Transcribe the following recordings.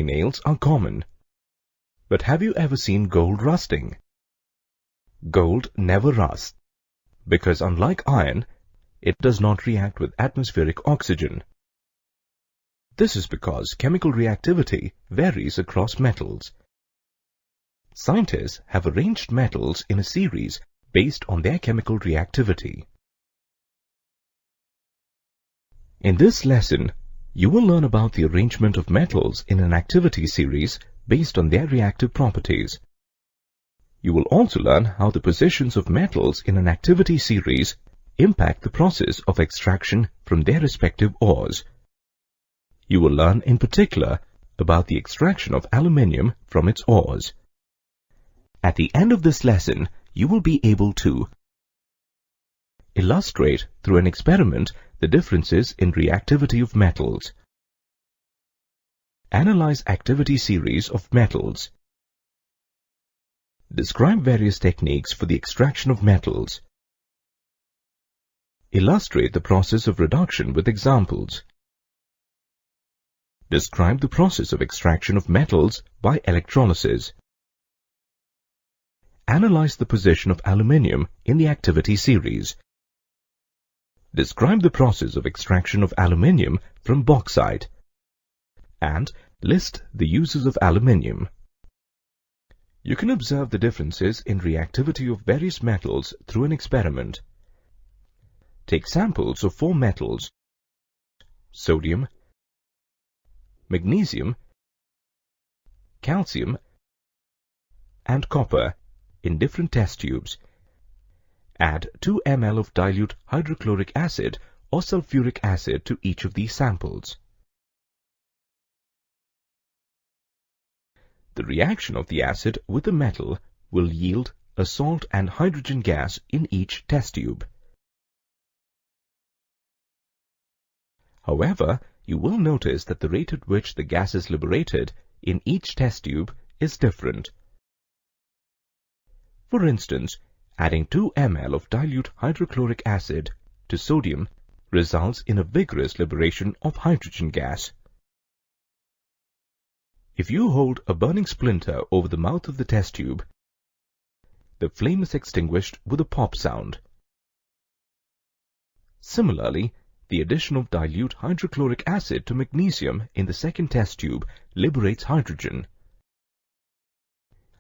nails are common. But have you ever seen gold rusting? Gold never rusts, because unlike iron, it does not react with atmospheric oxygen. This is because chemical reactivity varies across metals. Scientists have arranged metals in a series based on their chemical reactivity. In this lesson, you will learn about the arrangement of metals in an activity series based on their reactive properties. You will also learn how the positions of metals in an activity series impact the process of extraction from their respective ores. You will learn in particular about the extraction of aluminium from its ores. At the end of this lesson, you will be able to illustrate through an experiment the differences in reactivity of metals, analyze activity series of metals, describe various techniques for the extraction of metals, illustrate the process of reduction with examples, describe the process of extraction of metals by electrolysis, analyze the position of aluminium in the activity series, describe the process of extraction of aluminium from bauxite, and list the uses of aluminium. You can observe the differences in reactivity of various metals through an experiment. Take samples of 4 metals: sodium, magnesium, calcium, and copper in different test tubes. Add 2 ml of dilute hydrochloric acid or sulfuric acid to each of these samples. The reaction of the acid with the metal will yield a salt and hydrogen gas in each test tube. However, you will notice that the rate at which the gas is liberated in each test tube is different. For instance, adding 2 ml of dilute hydrochloric acid to sodium results in a vigorous liberation of hydrogen gas. If you hold a burning splinter over the mouth of the test tube, the flame is extinguished with a pop sound. Similarly, the addition of dilute hydrochloric acid to magnesium in the second test tube liberates hydrogen.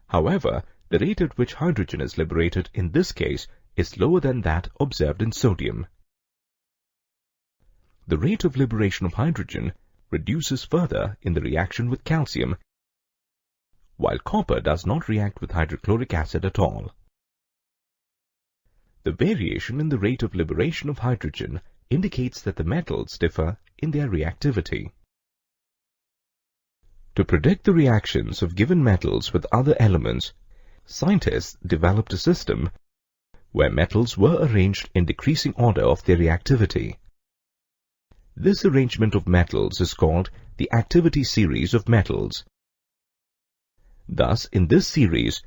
However, the rate at which hydrogen is liberated in this case is lower than that observed in sodium. The rate of liberation of hydrogen reduces further in the reaction with calcium, while copper does not react with hydrochloric acid at all. The variation in the rate of liberation of hydrogen indicates that the metals differ in their reactivity. To predict the reactions of given metals with other elements, scientists developed a system where metals were arranged in decreasing order of their reactivity. This arrangement of metals is called the activity series of metals. Thus, in this series,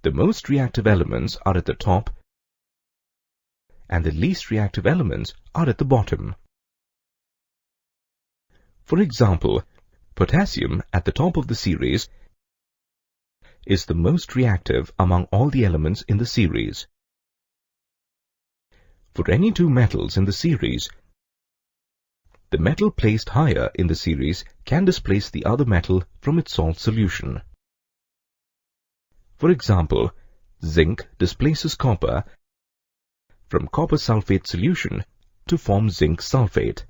the most reactive elements are at the top and the least reactive elements are at the bottom. For example, potassium at the top of the series is the most reactive among all the elements in the series. For any 2 metals in the series, the metal placed higher in the series can displace the other metal from its salt solution. For example, zinc displaces copper from copper sulfate solution to form zinc sulfate.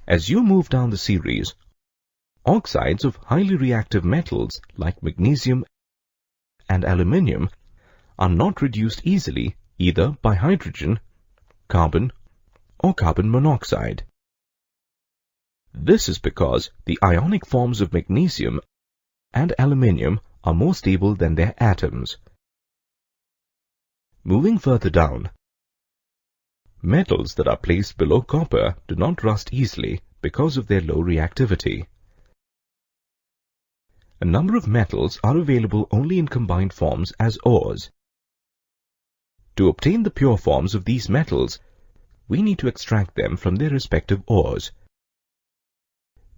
As you move down the series, oxides of highly reactive metals like magnesium and aluminium are not reduced easily either by hydrogen, carbon, or carbon monoxide. This is because the ionic forms of magnesium and aluminium are more stable than their atoms. Moving further down, metals that are placed below copper do not rust easily because of their low reactivity. A number of metals are available only in combined forms as ores. To obtain the pure forms of these metals, we need to extract them from their respective ores.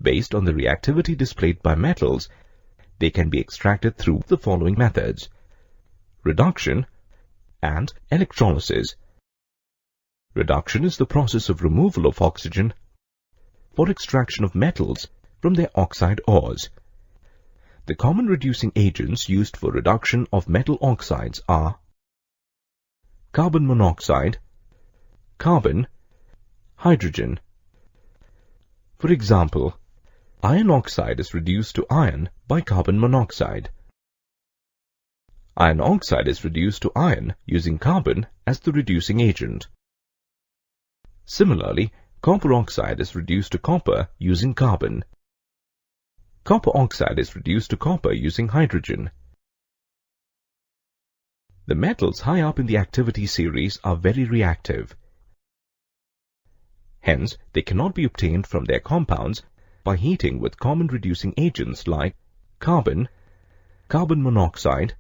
Based on the reactivity displayed by metals, they can be extracted through the following methods: reduction and electrolysis. Reduction is the process of removal of oxygen for extraction of metals from their oxide ores. The common reducing agents used for reduction of metal oxides are carbon monoxide, carbon, hydrogen. For example, iron oxide is reduced to iron by carbon monoxide. Iron oxide is reduced to iron using carbon as the reducing agent. Similarly, copper oxide is reduced to copper using carbon. Copper oxide is reduced to copper using hydrogen. The metals high up in the activity series are very reactive. Hence, they cannot be obtained from their compounds by heating with common reducing agents like carbon, carbon monoxide,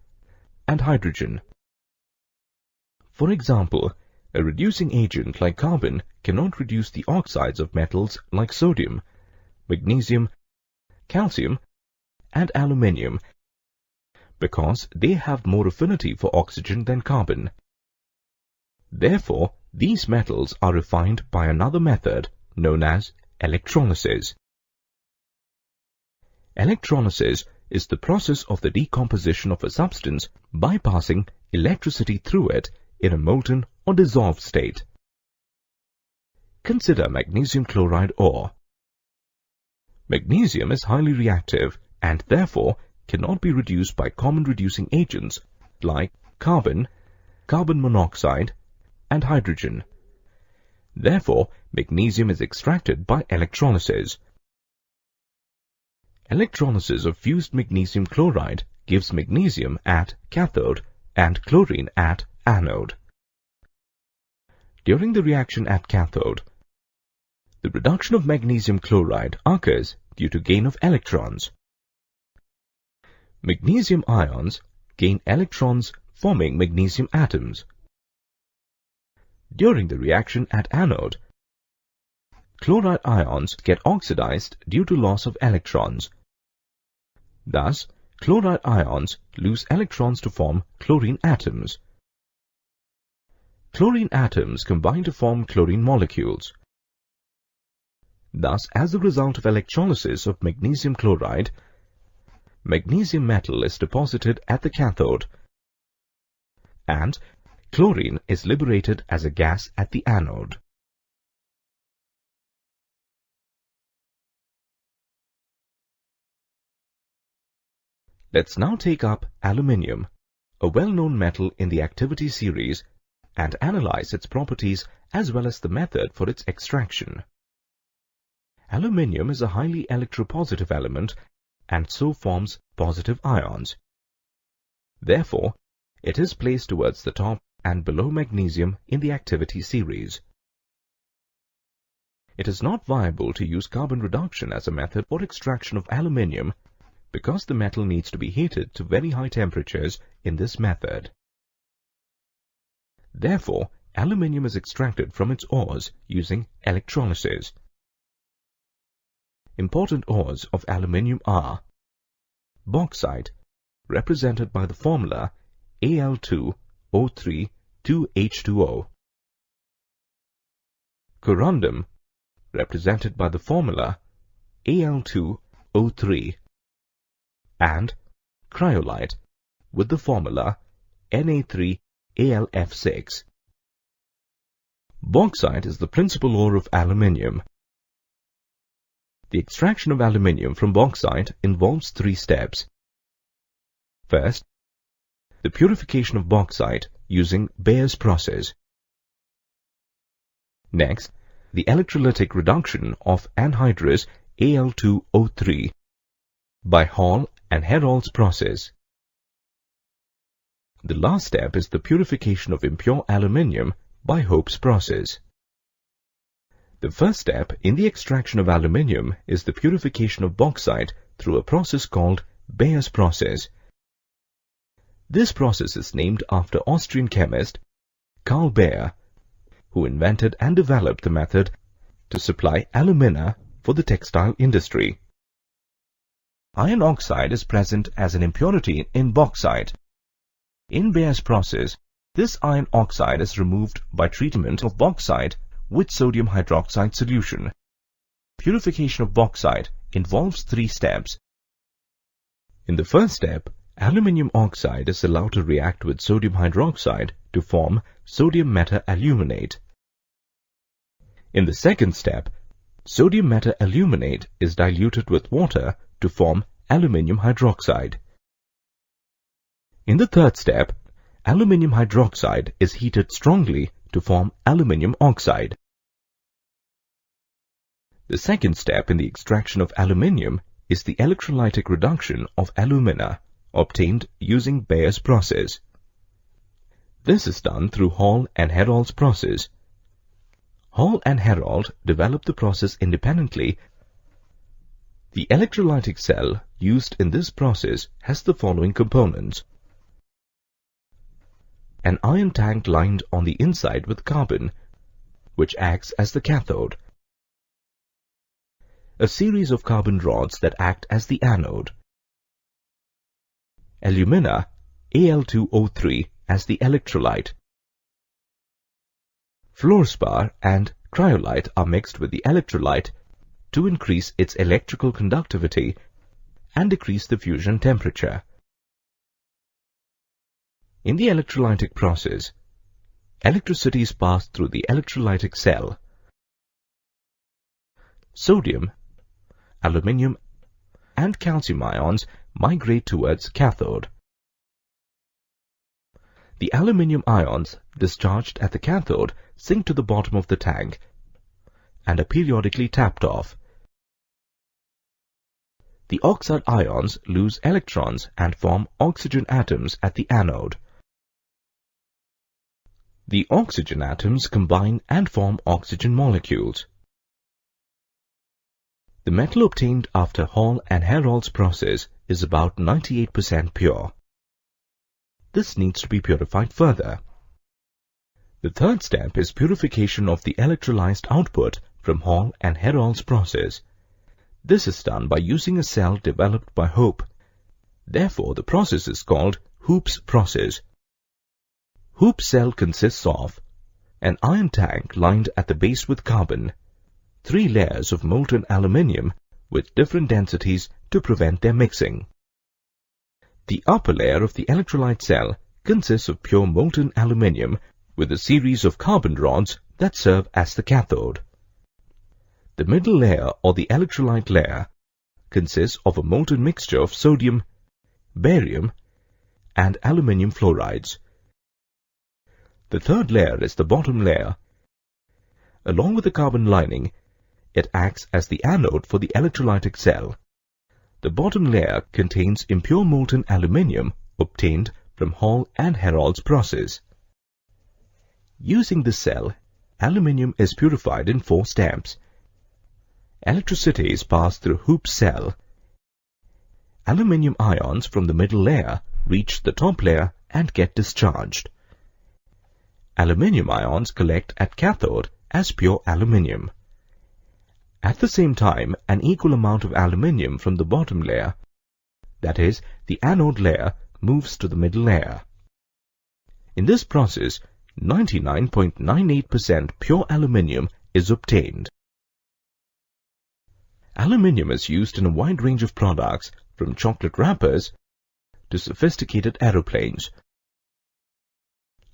and hydrogen. For example, a reducing agent like carbon cannot reduce the oxides of metals like sodium, magnesium, calcium, and aluminium because they have more affinity for oxygen than carbon. Therefore, these metals are refined by another method known as electrolysis. Electrolysis is the process of the decomposition of a substance by passing electricity through it in a molten or dissolved state. Consider magnesium chloride ore. Magnesium is highly reactive and therefore cannot be reduced by common reducing agents like carbon, carbon monoxide, and hydrogen. Therefore, magnesium is extracted by electrolysis. Electrolysis of fused magnesium chloride gives magnesium at cathode and chlorine at anode. During the reaction at cathode, the reduction of magnesium chloride occurs due to gain of electrons. Magnesium ions gain electrons forming magnesium atoms. During the reaction at anode, chloride ions get oxidized due to loss of electrons. Thus, chloride ions lose electrons to form chlorine atoms. Chlorine atoms combine to form chlorine molecules. Thus, as a result of electrolysis of magnesium chloride, magnesium metal is deposited at the cathode, and chlorine is liberated as a gas at the anode. Let's now take up aluminium, a well-known metal in the activity series, and analyze its properties as well as the method for its extraction. Aluminium is a highly electropositive element and so forms positive ions. Therefore, it is placed towards the top and below magnesium in the activity series. It is not viable to use carbon reduction as a method for extraction of aluminium because the metal needs to be heated to very high temperatures in this method. Therefore, aluminium is extracted from its ores using electrolysis. Important ores of aluminium are bauxite, represented by the formula Al2O3 2H2O, corundum, represented by the formula Al2O3, and cryolite with the formula Na3AlF6. Bauxite is the principal ore of aluminium. The extraction of aluminium from bauxite involves 3 steps. First, the purification of bauxite using Bayer's process. Next, the electrolytic reduction of anhydrous Al2O3 by Hall and Herold's process. The last step is the purification of impure aluminium by Hope's process. The first step in the extraction of aluminium is the purification of bauxite through a process called Bayer's process. This process is named after Austrian chemist Carl Bayer, who invented and developed the method to supply alumina for the textile industry. Iron oxide is present as an impurity in bauxite. In Bayer's process, this iron oxide is removed by treatment of bauxite with sodium hydroxide solution. Purification of bauxite involves 3 steps. In the first step, aluminium oxide is allowed to react with sodium hydroxide to form sodium meta-aluminate. In the second step, sodium meta-aluminate is diluted with water to form aluminium hydroxide. In the third step, aluminium hydroxide is heated strongly to form aluminium oxide. The second step in the extraction of aluminium is the electrolytic reduction of alumina, obtained using Bayer's process. This is done through Hall and Herold's process. Hall and Herold developed the process independently. The electrolytic cell used in this process has the following components: an iron tank lined on the inside with carbon, which acts as the cathode, a series of carbon rods that act as the anode, alumina Al2O3 as the electrolyte. Fluorspar and cryolite are mixed with the electrolyte to increase its electrical conductivity and decrease the fusion temperature. In the electrolytic process, electricity is passed through the electrolytic cell. Sodium, aluminium, and calcium ions migrate towards cathode. The aluminium ions discharged at the cathode sink to the bottom of the tank and are periodically tapped off. The oxide ions lose electrons and form oxygen atoms at the anode. The oxygen atoms combine and form oxygen molecules. The metal obtained after Hall and Herold's process is about 98% pure. This needs to be purified further. The third step is purification of the electrolyzed output from Hall and Herold's process. This is done by using a cell developed by Hope. Therefore, the process is called Hoop's process. Hoop's cell consists of an iron tank lined at the base with carbon, 3 layers of molten aluminium with different densities to prevent their mixing. The upper layer of the electrolyte cell consists of pure molten aluminium with a series of carbon rods that serve as the cathode. The middle layer, or the electrolyte layer, consists of a molten mixture of sodium, barium, and aluminium fluorides. The third layer is the bottom layer. Along with the carbon lining, it acts as the anode for the electrolytic cell. The bottom layer contains impure molten aluminium obtained from Hall and Herold's process. Using this cell, aluminium is purified in 4 steps. Electricity is passed through Hoop's cell. Aluminium ions from the middle layer reach the top layer and get discharged. Aluminium ions collect at cathode as pure aluminium. At the same time, an equal amount of aluminium from the bottom layer, that is, the anode layer, moves to the middle layer. In this process, 99.98% pure aluminium is obtained. Aluminium is used in a wide range of products, from chocolate wrappers to sophisticated aeroplanes.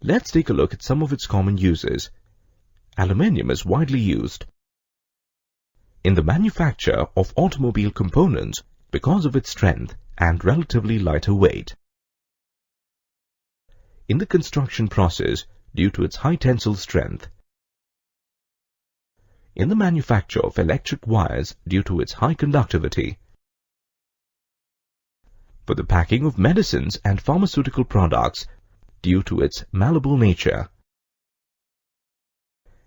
Let's take a look at some of its common uses. Aluminium is widely used in the manufacture of automobile components because of its strength and relatively lighter weight. In the construction process due to its high tensile strength. In the manufacture of electric wires due to its high conductivity. For the packing of medicines and pharmaceutical products due to its malleable nature.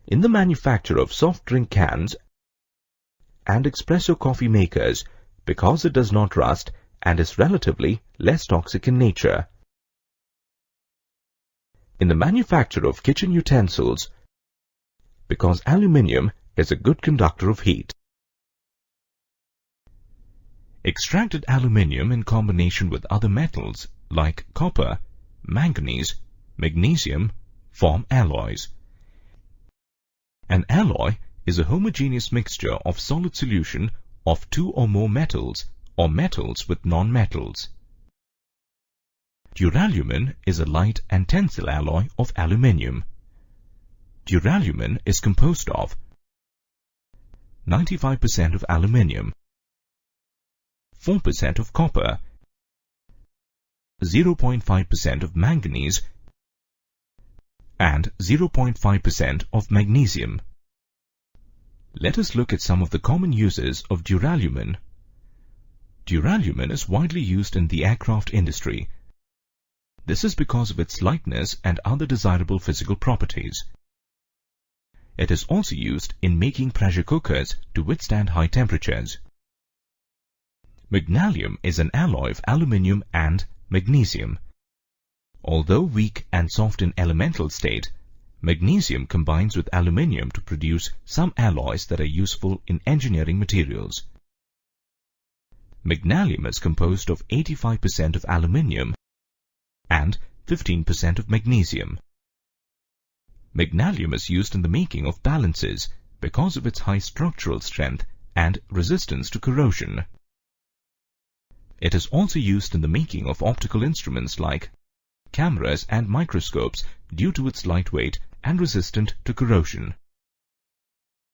In the manufacture of soft drink cans and espresso coffee makers because it does not rust and is relatively less toxic in nature. In the manufacture of kitchen utensils because aluminium is a good conductor of heat. Extracted aluminium in combination with other metals like copper, manganese, magnesium form alloys. An alloy is a homogeneous mixture of solid solution of two or more metals or metals with non-metals. Duralumin is a light and tensile alloy of aluminium. Duralumin is composed of 95% of aluminium, 4% of copper, 0.5% of manganese, and 0.5% of magnesium. Let us look at some of the common uses of duralumin. Duralumin is widely used in the aircraft industry. This is because of its lightness and other desirable physical properties. It is also used in making pressure cookers to withstand high temperatures. Magnesium is an alloy of aluminium and magnesium. Although weak and soft in elemental state, magnesium combines with aluminium to produce some alloys that are useful in engineering materials. Magnesium is composed of 85% of aluminium and 15% of magnesium. Magnesium is used in the making of balances because of its high structural strength and resistance to corrosion. It is also used in the making of optical instruments like cameras and microscopes due to its light weight and resistant to corrosion.